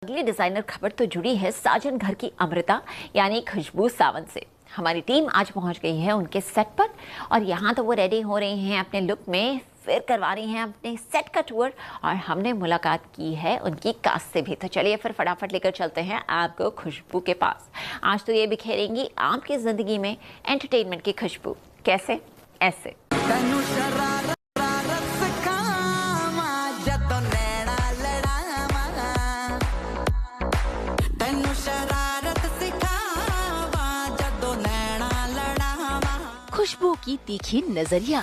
अगली डिजाइनर खबर तो जुड़ी है साजन घर की अमृता यानी खुशबू सावंत से। हमारी टीम आज पहुंच गई है उनके सेट पर और यहाँ तो वो रेडी हो रही हैं अपने लुक में, फिर करवा रही हैं अपने सेट का टूर और हमने मुलाकात की है उनकी कास्ट से भी। तो चलिए फिर फटाफट लेकर चलते हैं आपको खुशबू के पास। आज तो ये बिखेरेंगी आपकी जिंदगी में एंटरटेनमेंट की खुशबू। कैसे? ऐसे। खुशबू की तीखी नजरिया,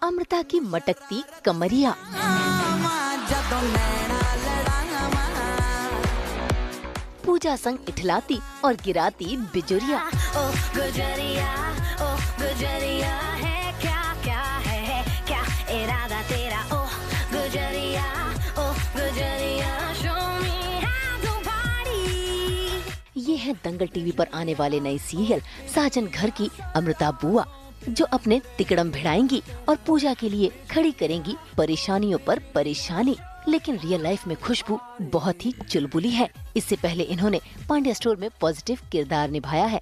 अमृता की मटकती कमरिया, पूजा संग इठलाती और गिराती बिजुरिया, है क्या इरादा तेरा, गुजरिया show me how to party. ये है दंगल टीवी पर आने वाले नए सीरियल साजन घर की अमृता बुआ, जो अपने तिकड़म भिड़ाएंगी और पूजा के लिए खड़ी करेंगी परेशानियों पर परेशानी। लेकिन रियल लाइफ में खुशबू बहुत ही चुलबुली है। इससे पहले इन्होंने पांड्या स्टोर में पॉजिटिव किरदार निभाया है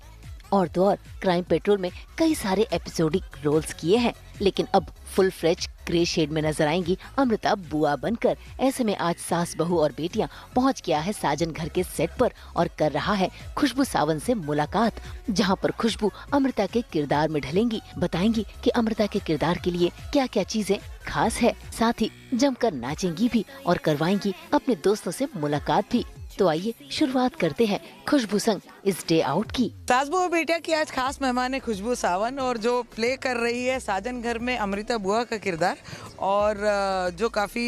और तो और क्राइम पेट्रोल में कई सारे एपिसोडिक रोल्स किए हैं। लेकिन अब फुल फ्लेज ग्रे शेड में नजर आएंगी अमृता बुआ बनकर। ऐसे में आज सास बहू और बेटियां पहुंच गया है साजन घर के सेट पर और कर रहा है खुशबू सावंत से मुलाकात, जहां पर खुशबू अमृता के किरदार में ढलेंगी, बताएंगी कि अमृता के किरदार के लिए क्या क्या चीजें खास है, साथ ही जमकर नाचेंगी भी और करवाएंगी अपने दोस्तों से मुलाकात भी। तो आइए शुरुआत करते हैं खुशबू संग इस डे आउट की। सास बहू बेटिया की आज खास मेहमान है खुशबू सावंत और जो प्ले कर रही है साजन घर में अमृता बुआ का किरदार, और जो काफ़ी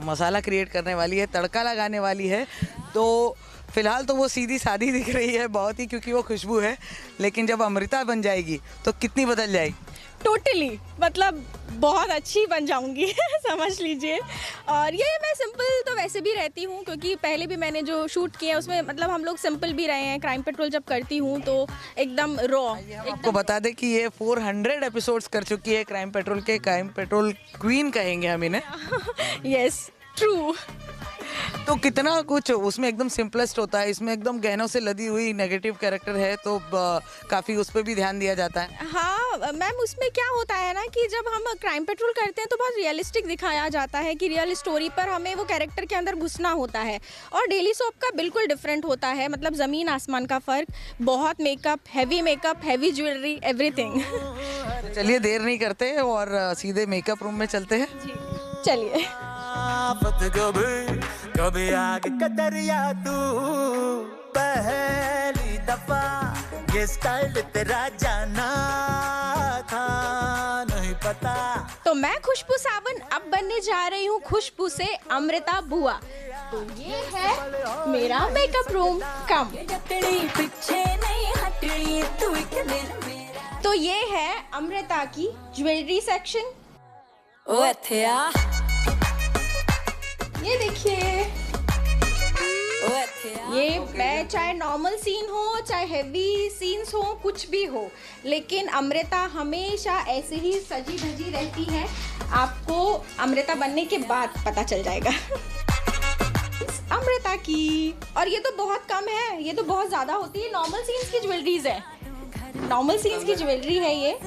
मसाला क्रिएट करने वाली है, तड़का लगाने वाली है। तो फिलहाल तो वो सीधी सादी दिख रही है बहुत ही, क्योंकि वो खुशबू है, लेकिन जब अमृता बन जाएगी तो कितनी बदल जाएगी। टोटली मतलब बहुत अच्छी बन जाऊंगी समझ लीजिए। और ये मैं सिंपल तो वैसे भी रहती हूँ, क्योंकि पहले भी मैंने जो शूट किया है उसमें मतलब हम लोग सिंपल भी रहे हैं। क्राइम पेट्रोल जब करती हूँ तो एकदम रॉ। आपको बता दें कि ये 400 एपिसोड्स कर चुकी है क्राइम पेट्रोल के। क्राइम पेट्रोल क्वीन कहेंगे हम इन्हें। Yes true. तो कितना कुछ उसमें एकदम सिंपलेस्ट होता है, इसमें एकदम गहनों से लदी हुई नेगेटिव कैरेक्टर है, तो काफ़ी उस पर भी ध्यान दिया जाता है। हाँ मैम, उसमें क्या होता है ना कि जब हम क्राइम पेट्रोल करते हैं तो बहुत रियलिस्टिक दिखाया जाता है कि रियल स्टोरी पर हमें वो कैरेक्टर के अंदर घुसना होता है। और डेली सोप का बिल्कुल डिफरेंट होता है, मतलब ज़मीन आसमान का फ़र्क। बहुत मेकअप, हैवी ज्वेलरी, एवरीथिंग। चलिए देर नहीं करते और सीधे मेकअप रूम में चलते हैं। चलिए। कभी आगे कतरिया तू पहली दफा ये स्टाइल तेरा जाना था नहीं पता। तो मैं खुशबू सावंत अब बनने जा रही हूँ खुशबू से अमृता बुआ। तो ये है मेरा मेकअप रूम। कम। तो ये है अमृता की ज्वेलरी सेक्शन। ये देखिए, ये मैं चाहे नॉर्मल सीन हो चाहे हेवी सीन्स हो कुछ भी हो, लेकिन अमृता हमेशा ऐसे ही सजी धजी रहती है। आपको अमृता बनने के बाद पता चल जाएगा अमृता की। और ये तो बहुत कम है, ये तो बहुत ज़्यादा होती है। नॉर्मल सीन्स की ज्वेलरीज है, नॉर्मल सीन्स की ज्वेलरी है ये।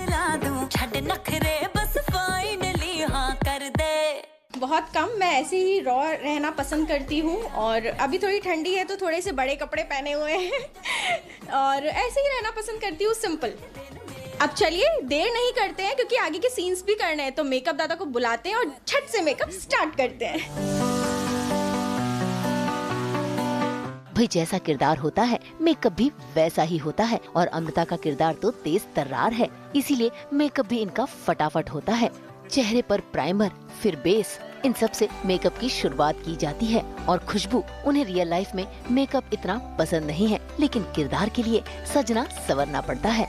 बहुत कम, मैं ऐसे ही रॉ रहना पसंद करती हूँ। और अभी थोड़ी ठंडी है तो थोड़े से बड़े कपड़े पहने हुए हैं और ऐसे ही रहना पसंद करती हूँ, सिंपल। अब चलिए देर नहीं करते हैं, क्योंकि आगे के सीन्स भी करने हैं। तो मेकअप दादा को बुलाते हैं और झट से मेकअप स्टार्ट करते हैं। भाई जैसा किरदार होता है मेकअप भी वैसा ही होता है, और अमृता का किरदार तो तेज तर्रार है, इसीलिए मेकअप भी इनका फटाफट होता है। चेहरे पर प्राइमर, फिर बेस, इन सब से मेकअप की शुरुआत की जाती है। और खुशबू, उन्हें रियल लाइफ में मेकअप इतना पसंद नहीं है, लेकिन किरदार के लिए सजना संवरना पड़ता है।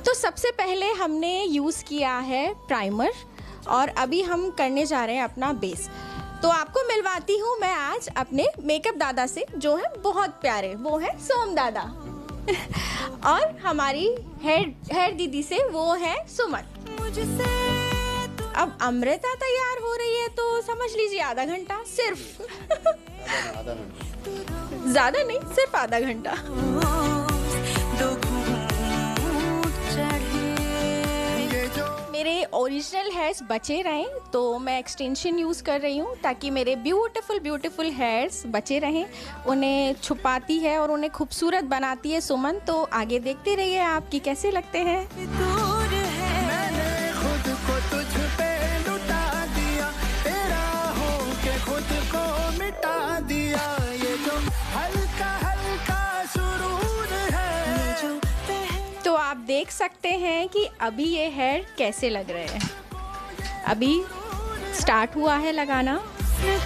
तो सबसे पहले हमने यूज किया है प्राइमर और अभी हम करने जा रहे हैं अपना बेस। तो आपको मिलवाती हूँ मैं आज अपने मेकअप दादा से, जो है बहुत प्यारे, वो है सोम दादा। और हमारी हेयर दीदी से, वो है सुमन। अब अमृता तैयार हो रही है तो समझ लीजिए आधा घंटा सिर्फ। ज्यादा नहीं, सिर्फ आधा घंटा। मेरे ओरिजिनल हेयर्स बचे रहें तो मैं एक्सटेंशन यूज़ कर रही हूँ, ताकि मेरे ब्यूटीफुल हेयर्स बचे रहें। उन्हें छुपाती है और उन्हें खूबसूरत बनाती है सुमन। तो आगे देखते रहिए आप कि कैसे लगते हैं। मैंने खुद को तुझ पे लुटा दिया, तेरा हो के खुद को मिटा दिया। ये जो हल्का हल्का सुरूर है। तो आप देख सकते हैं कि अभी ये हेयर कैसे लग रहे हैं। अभी स्टार्ट हुआ है लगाना। मैंने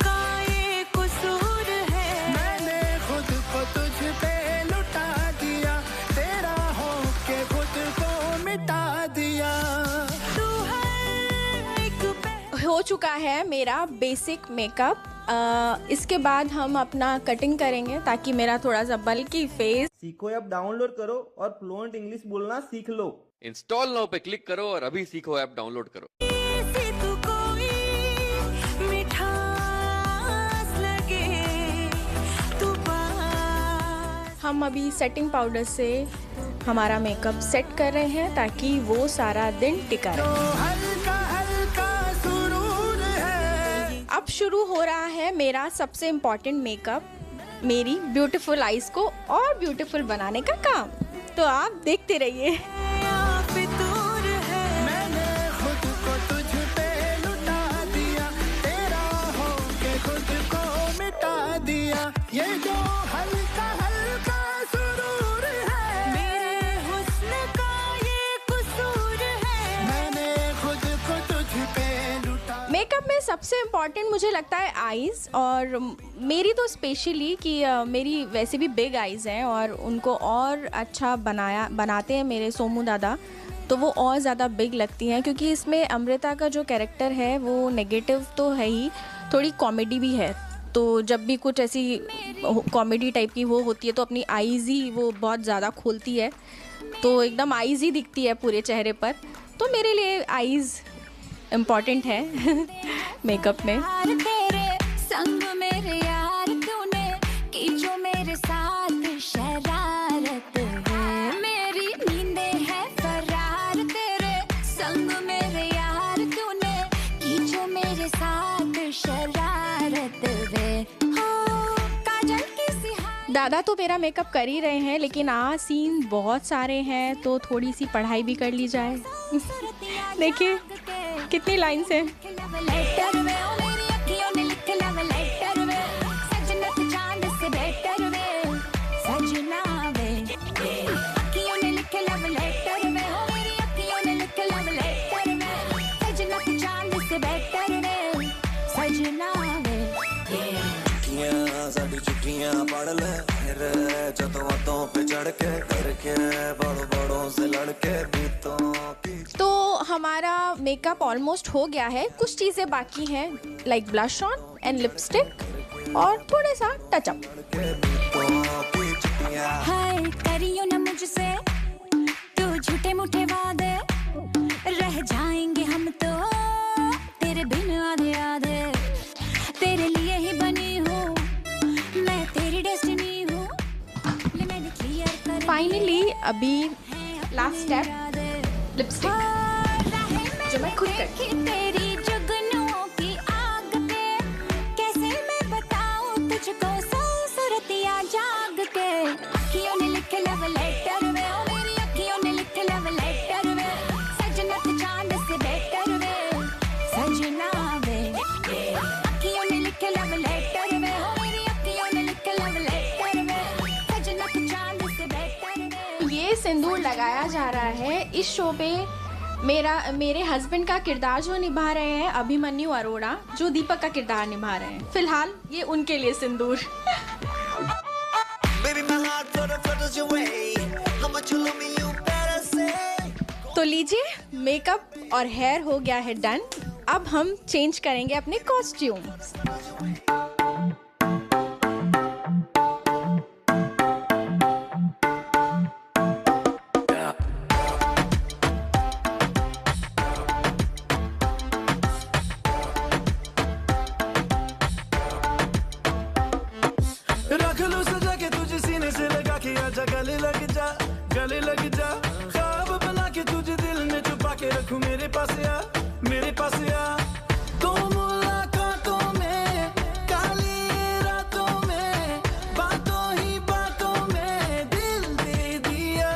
खुद को तुझ पे लुटा दिया, तेरा हो के खुद को मिटा दिया। हो चुका है मेरा बेसिक मेकअप। इसके बाद हम अपना कटिंग करेंगे, ताकि मेरा थोड़ा सा बल्कि फेस। सीखो ऐप डाउनलोड करो और फ्लुएंट इंग्लिश बोलना सीख लो। इंस्टॉल नाउ पे क्लिक करो और अभी सीखो ऐप डाउनलोड करो। हम अभी सेटिंग पाउडर से हमारा मेकअप सेट कर रहे हैं, ताकि वो सारा दिन टिका रहे। हल्का हल्का सुरूर है। अब शुरू हो रहा है मेरा सबसे इम्पोर्टेंट मेकअप, मेरी ब्यूटीफुल आईज को और ब्यूटीफुल बनाने का काम। तो आप देखते रहिए। मैंने खुद को तुझ पे लुटा दिया, तेरा हो के खुद को मिटा दिया। ये जो हल्का हल्का सुरूर है, मेरे हुस्न का ये कसूर है। मैंने खुद को तुझ पे लुटा। मेकअप में सबसे इम्पॉर्टेंट मुझे लगता है आईज़, और मेरी तो स्पेशली कि मेरी वैसे भी बिग आईज़ हैं और उनको और अच्छा बनाते हैं मेरे सोमू दादा, तो वो और ज़्यादा बिग लगती हैं। क्योंकि इसमें अमृता का जो कैरेक्टर है वो नेगेटिव तो है ही, थोड़ी कॉमेडी भी है। तो जब भी कुछ ऐसी कॉमेडी टाइप की वो होती है तो अपनी आईज़ ही वो बहुत ज़्यादा खोलती है, तो एकदम आईज़ ही दिखती है पूरे चेहरे पर। तो मेरे लिए आईज़ इम्पॉर्टेंट है मेकअप में। तेरे संग मेरे यार तूने की जो मेरे साथ शरारत है, मेरी नींदें है फरार। तेरे संग मेरे यार तूने की जो मेरे साथ शरारत है। हो काजल की सिहार। दादा तो मेरा मेकअप कर ही रहे हैं, लेकिन आज सीन बहुत सारे हैं तो थोड़ी सी पढ़ाई भी कर ली जाए। देखिए कितनी लाइन्स हैं। लेटर में ओ मेरी अखियों ने लिख लव लेटर में, सजना तू चांद से बेटर में, सजना वे अखियों ने लिख लव लेटर में, ओ मेरी अखियों ने लिख लव लेटर में, सजना तू चांद से बेटर में, सजना वे। चिट्ठियां साडी चिट्ठियां पढ़ ले फिर, जतों बातों पे चढ़ के करके बड़ों बड़ों से लड़के बीतों की। तो हमारा मेकअप ऑलमोस्ट हो गया है। कुछ चीज़ें बाकी हैं, like blush on and lipstick और थोड़ा सा टचअप। हाय करियो ना मुझसे तू झूठे मूठे वादे, रह जाएंगे हम तो तेरे बिन आधे आधे। तेरे लिए ही बनी हूँ मैं, तेरी डेस्टिनी हूँ। मैंने क्लियर कर फाइनली अभी लास्ट स्टेप लिपस्टिक, जो मैं खुद करती हूँ। तेरी जुगनुओं की आग पे कैसे मैं बताऊं तुझको सौ सूरतियां जाग के। अखियों ने लिख लव लेटर में, ओ मेरी अखियों ने लिख लव लेटर में, सजना तू चांद से बेटर में, सजना वे अखियों ने लिख लव लेटर में, ओ मेरी अखियों ने लिख लव लेटर में, सजना तू चांद से बेटर में। ये सिंदूर लगाया जा रहा है इस शो पे। मेरे हस्बैंड का किरदार जो निभा रहे हैं अभिमन्यु अरोड़ा, जो दीपक का किरदार निभा रहे हैं। फिलहाल ये उनके लिए सिंदूर। तो लीजिए, मेकअप और हेयर हो गया है डन। अब हम चेंज करेंगे अपने कॉस्ट्यूम। गले लग जा, ख्वाब बना के तुझे दिल में छुपा के रखूं, मेरे पास आ, मेरे पास आ। दो मुलाकातों में, काली रातों में, बातों ही बातों में दिल दे दिया।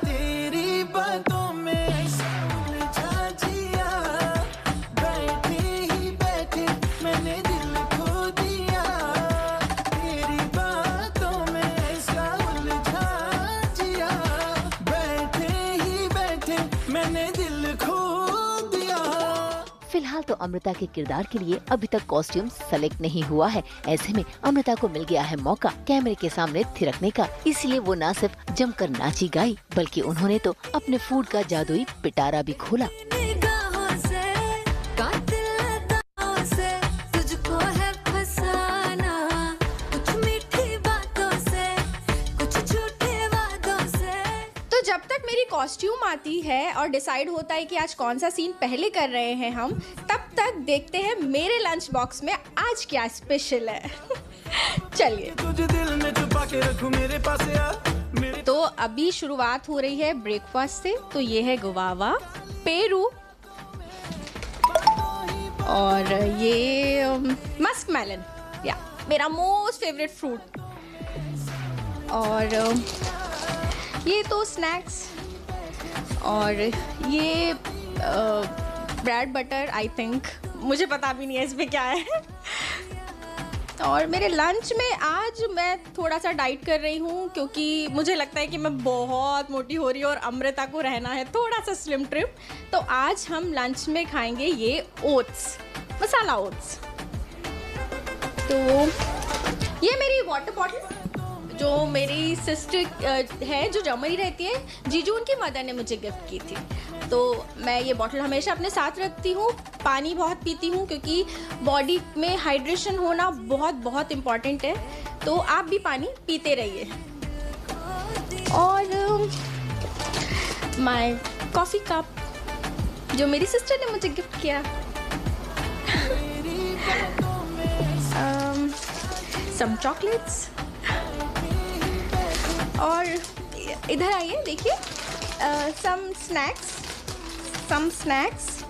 तेरी बातों में उलझा जिया, बैठे ही बैठे मैंने दिल खो दिया। तेरी बातों में ऐसा उलझा जिया, बैठे ही बैठे मैंने दिल खो दिया। फिलहाल तो अमृता के किरदार के लिए अभी तक कॉस्ट्यूम सेलेक्ट नहीं हुआ है। ऐसे में अमृता को मिल गया है मौका कैमरे के सामने थिरकने का। इसलिए वो न सिर्फ जमकर नाची गाई, बल्कि उन्होंने तो अपने फूड का जादुई पिटारा भी खोला। निगाहों से, कातिल अदाओं से, तुझको है फसाना, कुछ मीठी बातों से, कुछ झूठे वादों से। तो जब तक मेरी कॉस्ट्यूम आती है और डिसाइड होता है कि आज कौन सा सीन पहले कर रहे हैं हम, तब तक देखते हैं मेरे लंच बॉक्स में आज क्या स्पेशल है। चलिए, तुझे दिल में छुपा के रखूं, मेरे पास आ, मेरे तो अभी शुरुआत हो रही है ब्रेकफास्ट से। तो ये है गुवावा, पेरू और ये मस्क मेलन, या मेरा मोस्ट फेवरेट फ्रूट। और ये तो स्नैक्स, और ये ब्रेड बटर आई थिंक, मुझे पता भी नहीं है इसमें क्या है। और मेरे लंच में आज मैं थोड़ा सा डाइट कर रही हूँ, क्योंकि मुझे लगता है कि मैं बहुत मोटी हो रही हूँ और अमृता को रहना है थोड़ा सा स्लिम ट्रिप। तो आज हम लंच में खाएंगे ये ओट्स, मसाला ओट्स। तो ये मेरी वाटर बॉटल जो मेरी सिस्टर है जो जर्मनी रहती है, जीजू उनकी मदर ने मुझे गिफ्ट की थी। तो मैं ये बॉटल हमेशा अपने साथ रखती हूँ। पानी बहुत पीती हूँ क्योंकि बॉडी में हाइड्रेशन होना बहुत बहुत इम्पॉर्टेंट है। तो आप भी पानी पीते रहिए। और माय कॉफ़ी कप जो मेरी सिस्टर ने मुझे गिफ्ट किया। सम चॉकलेट्स, और इधर आइए देखिए, सम स्नैक्स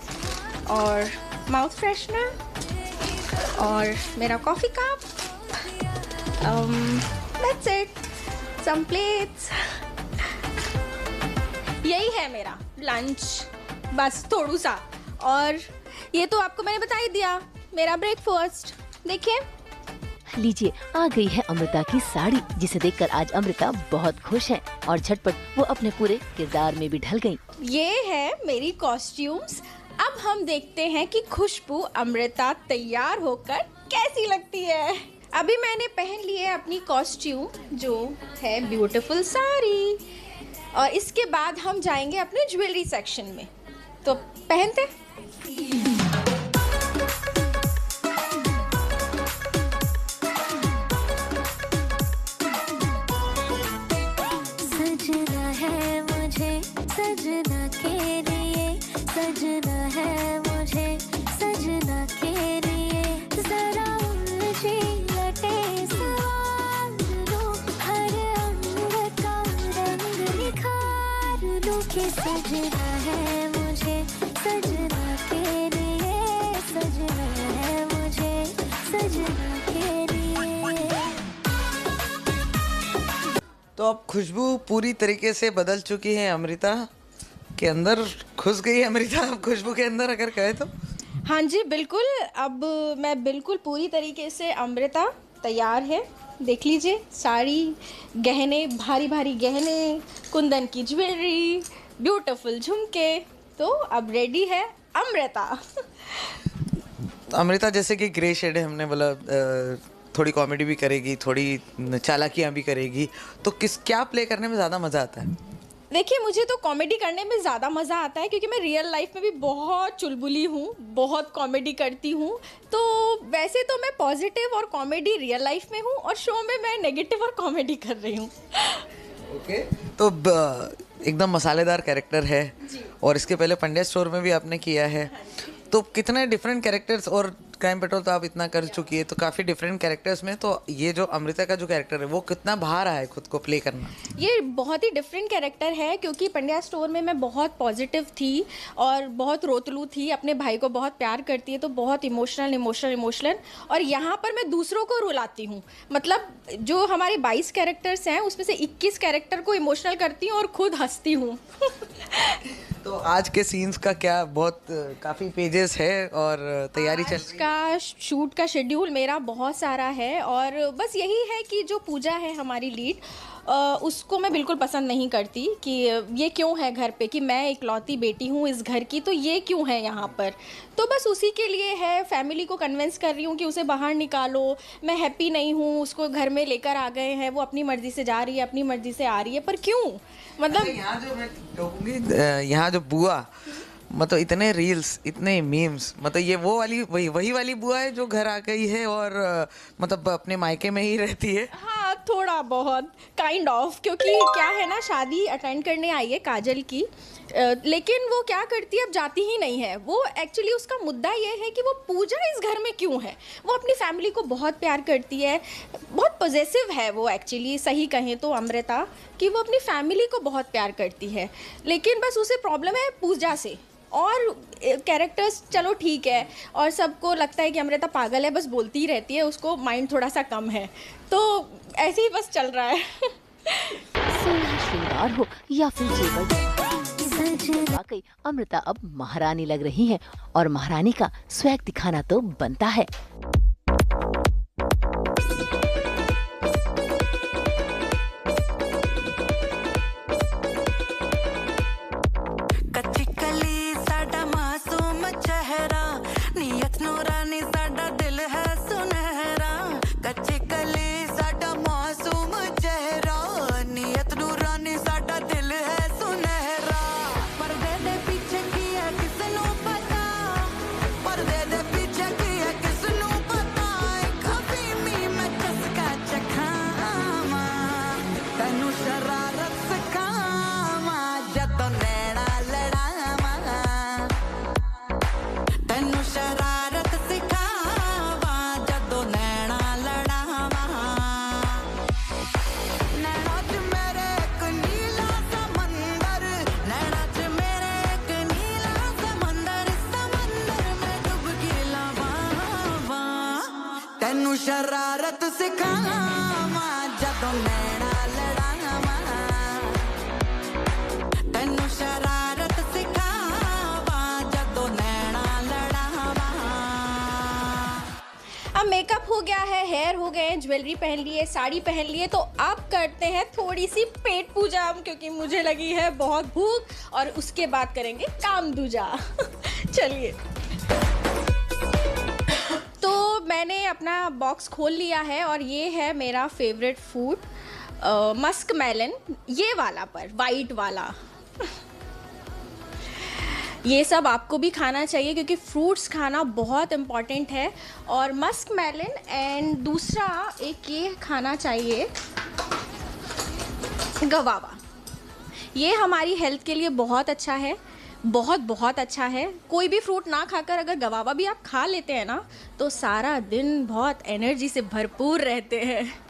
और माउथ फ्रेशनर और मेरा coffee cup, that's it, some plates. यही है मेरा लंच, बस थोड़ा सा। और ये तो आपको मैंने बता ही दिया, मेरा ब्रेकफास्ट देखिए। लीजिए, आ गई है अमृता की साड़ी, जिसे देखकर आज अमृता बहुत खुश है और झटपट वो अपने पूरे किरदार में भी ढल गई। ये है मेरी कॉस्ट्यूम्स। अब हम देखते हैं कि खुशबू अमृता तैयार होकर कैसी लगती है। अभी मैंने पहन ली है अपनी कॉस्ट्यूम जो है ब्यूटीफुल साड़ी, और इसके बाद हम जाएंगे अपने ज्वेलरी सेक्शन में। तो पहनते हैं। सजना है मुझे सजना के लिए, सजना है मुझे सजना के लिए, जरा उलझी लटे सवार लो, हर अंग का रंग निखार लो, कि सजना है मुझे सजना के लिए, सजना है मुझे सजना के लिए। तो अब खुशबू पूरी तरीके से बदल चुकी है अमृता के अंदर, घुस गई है अमृता अब खुशबू के अंदर, अगर कहे तो। हाँ जी बिल्कुल, अब मैं बिल्कुल पूरी तरीके से अमृता तैयार है। देख लीजिए, साड़ी, गहने, भारी भारी गहने, कुंदन की ज्वेलरी, ब्यूटीफुल झुमके। तो अब रेडी है अमृता। अमृता जैसे कि ग्रे शेड है, हमने बोला थोड़ी कॉमेडी भी करेगी, थोड़ी चालाकियाँ भी करेगी, तो क्या प्ले करने में ज़्यादा मज़ा आता है? देखिए, मुझे तो कॉमेडी करने में ज़्यादा मज़ा आता है क्योंकि मैं रियल लाइफ में भी बहुत चुलबुली हूँ, बहुत कॉमेडी करती हूँ। तो वैसे तो मैं पॉजिटिव और कॉमेडी रियल लाइफ में हूँ और शो में मैं नेगेटिव और कॉमेडी कर रही हूँ। ओके, तो एकदम मसालेदार कैरेक्टर है और इसके पहले पंड्या स्टोर में भी आपने किया है, तो कितने डिफरेंट कैरेक्टर्स, और क्राइम पेट्रोल तो आप इतना कर चुकी है, तो काफ़ी डिफरेंट कैरेक्टर्स में, तो ये जो अमृता का जो कैरेक्टर है वो कितना बाहर आया है खुद को प्ले करना? ये बहुत ही डिफरेंट कैरेक्टर है, क्योंकि पंड्या स्टोर में मैं बहुत पॉजिटिव थी और बहुत रोतलू थी, अपने भाई को बहुत प्यार करती है, तो बहुत इमोशनल, और यहाँ पर मैं दूसरों को रुलाती हूँ। मतलब जो हमारे 22 कैरेक्टर्स हैं उसमें से 21 कैरेक्टर को इमोशनल करती हूँ और खुद हंसती हूँ। तो आज के सीन्स का क्या, बहुत काफ़ी पेजेस है और तैयारी चल आज रही है? का शूट का शेड्यूल मेरा बहुत सारा है, और बस यही है कि जो पूजा है हमारी लीड, उसको मैं बिल्कुल पसंद नहीं करती कि ये क्यों है घर पे, कि मैं इकलौती बेटी हूँ इस घर की, तो ये क्यों है यहाँ पर। तो बस उसी के लिए है, फैमिली को कन्विंस कर रही हूँ कि उसे बाहर निकालो, मैं हैप्पी नहीं हूँ, उसको घर में लेकर आ गए हैं, वो अपनी मर्ज़ी से जा रही है, अपनी मर्ज़ी से आ रही है, पर क्यों? मतलब यहाँ जो मैं कहूँगी, यहाँ जो बुआ, मतलब इतने रील्स, इतने मीम्स, मतलब ये वो वाली वही वाली बुआ है जो घर आ गई है और मतलब अपने मायके में ही रहती है। हाँ, थोड़ा बहुत काइंड ऑफ, क्योंकि क्या है ना, शादी अटेंड करने आई है काजल की, लेकिन वो क्या करती है, अब जाती ही नहीं है। वो एक्चुअली उसका मुद्दा ये है कि वो पूजा इस घर में क्यों है। वो अपनी फैमिली को बहुत प्यार करती है, बहुत पॉजेसिव है वो एक्चुअली, सही कहें तो अमृता, कि वो अपनी फैमिली को बहुत प्यार करती है, लेकिन बस उसे प्रॉब्लम है पूजा से। और कैरेक्टर्स चलो ठीक है, और सबको लगता है कि अमृता पागल है, बस बोलती ही रहती है, उसको माइंड थोड़ा सा कम है, तो ऐसे ही बस चल रहा है। सोलह श्रृंगार हो या फिर जेवर, वाकई अमृता अब महारानी लग रही हैं, और महारानी का स्वैग दिखाना तो बनता है। कच्ची कली साडा मासूम चेहरा, नियत नूरानी साडा दिल है सुनहरा। कच्ची कली साडा मासूम चेहरा, नियत नूरानी साडा दिल है सुनहरा। पर्दे दे पीछे की है किसनू पता, पर्दे दे पीछे की है किसनू पता। कभी मी मैं चस्का चखावा, तैनू शरारत सिखावा, जदों नैना लड़ावा, तैनू शरारत सिखावा, जदों नैना लड़ावा। नैना च मेरे एक नीला समंदर, नैना च मेरे एक नीला समंदर, समंदर में डुबकी लवावा, तैनू शरारत सिखावा, जदों नैना लड़ावा, तैनू शरारत सिखावा, जदों नैना लड़ावा। अब मेकअप हो गया है, हेयर हो गए हैं, ज्वेलरी पहन ली है, साड़ी पहन ली है, तो अब करते हैं थोड़ी सी पेट पूजा हम, क्योंकि मुझे लगी है बहुत भूख, और उसके बाद करेंगे काम दूजा। चलिए, तो मैंने अपना बॉक्स खोल लिया है, और ये है मेरा फेवरेट फूड, मस्क मेलन, ये वाला पर वाइट वाला। ये सब आपको भी खाना चाहिए, क्योंकि फ्रूट्स खाना बहुत इम्पॉर्टेंट है। और मस्क मेलन, एंड दूसरा एक ये खाना चाहिए गवावा। ये हमारी हेल्थ के लिए बहुत अच्छा है, बहुत अच्छा है। कोई भी फ्रूट ना खाकर अगर गवावा भी आप खा लेते हैं ना, तो सारा दिन बहुत एनर्जी से भरपूर रहते हैं।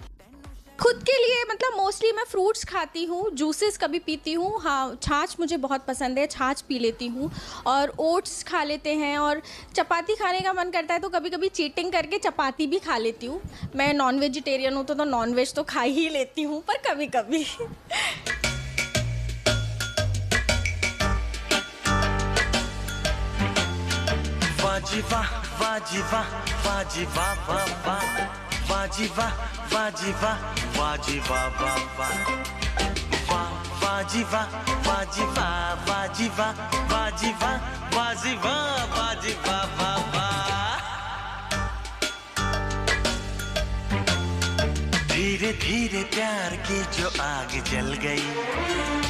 खुद के लिए मतलब मोस्टली मैं फ्रूट्स खाती हूँ, जूसेस कभी पीती हूँ, हाँ छाछ मुझे बहुत पसंद है, छाछ पी लेती हूँ, और ओट्स खा लेते हैं, और चपाती खाने का मन करता है तो कभी कभी चीटिंग करके चपाती भी खा लेती हूँ। मैं नॉन वेजिटेरियन हूँ तो नॉन वेज तो खा ही लेती हूँ, पर कभी कभी। वाजिवा वाजिवा वाजिवा वावा, वाजिवा वाजिवा वाजिवा वावा, वाजिवा वाजिवा वाजिवा वाजिवा वाजिवा वाजिवा वावा। धीरे धीरे प्यार की जो आग जल गई,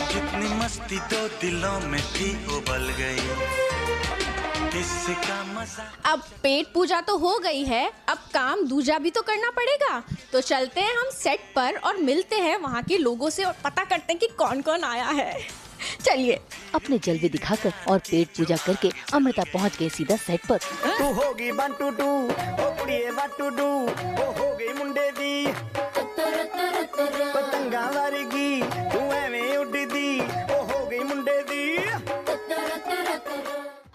कितनी मस्ती दो दिलों में थी उबल गई, इसका मजा। अब पेट पूजा तो हो गई है, अब काम दूजा भी तो करना पड़ेगा। तो चलते हैं हम सेट पर और मिलते हैं वहाँ के लोगों से और पता करते हैं कि कौन कौन आया है। चलिए। अपने जलवे दिखाकर और पेट पूजा करके अमृता पहुंच गई सीधा सेट पर। तू होगी 1 2 2 ओ कुड़िए व्हाट टू डू ओ हो गई मुंडे दी पतंगा वर्गी तू एवें उड़दी ओ हो गई मुंडे दी।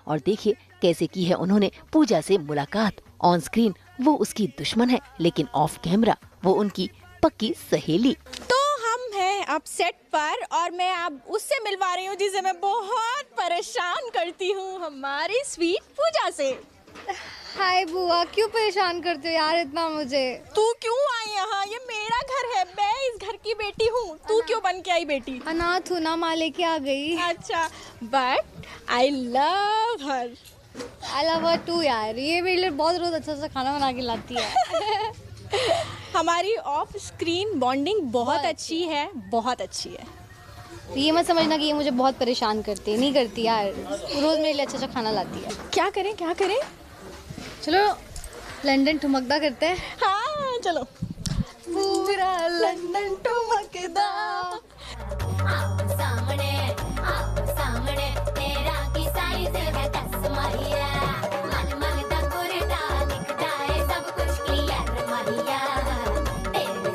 और देखिए कैसे की है उन्होंने पूजा से मुलाकात। ऑन स्क्रीन वो उसकी दुश्मन है, लेकिन ऑफ कैमरा वो उनकी पक्की सहेली। तो हम हैं अब सेट पर और मैं अब उससे मिलवा रही हूँ जिसे मैं बहुत परेशान करती हूँ, हमारी स्वीट पूजा से। हाय बुआ, क्यों परेशान करते हो यार इतना मुझे? तू क्यों आई यहाँ? ये मेरा घर है, मैं इस घर की बेटी हूँ। तू क्यों बन के आई बेटी? अनाथ हूँ ना, माँ लेके आ गई। अच्छा, but I love her. I love her too यार, ये मेरे लिए बहुत रोज अच्छा खाना बना के लाती है। हमारी ऑफ स्क्रीन बॉन्डिंग बहुत अच्छी है, बहुत अच्छी है। ये मत समझना कि ये मुझे बहुत परेशान करती है, नहीं करती यार, रोज मेरे लिए अच्छा खाना लाती है। क्या करें क्या करें? चलो लंदन ठुमकदा करते हैं। हाँ चलो। पूरा लंदन ठुमकदा। सामने तेरा की साइज है दस माहिया मन मंगता कुरता दिखता है सब कुछ क्लियर माहिया तेरे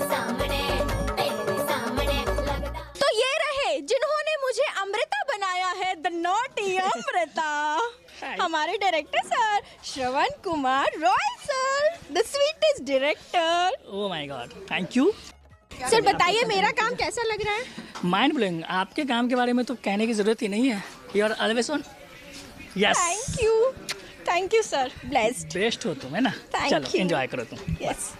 सामने लगता। तो ये रहे जिन्होंने मुझे अमृता बनाया है, द नॉटी अमृता। हमारे director sir Shravan Kumar Roy sir, the sweetest director. Oh my god, thank you sir बताइए मेरा काम कैसा लग रहा है? Mind blowing. आपके काम के बारे में तो कहने की जरूरत ही नहीं है, you are always on. Yes, thank you sir, blessed. Best हो तुम, है ना? Thank चलो you. एंजॉय करो तुम। यस।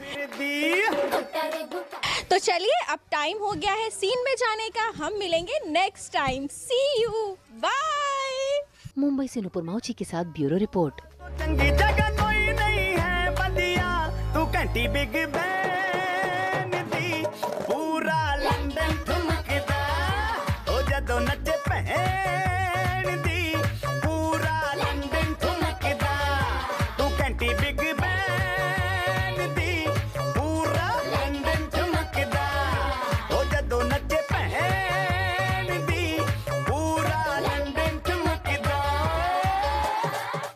तो चलिए अब टाइम हो गया है सीन में जाने का, हम मिलेंगे next time. See you, bye. Mumbai से नुपुर माउची के साथ ब्यूरो रिपोर्ट। चंगी जगह कोई नहीं है बंदिया तू घंटी बिग बैन दी पूरा लंदन ठुमकदा ओ जदों नचे भैन दी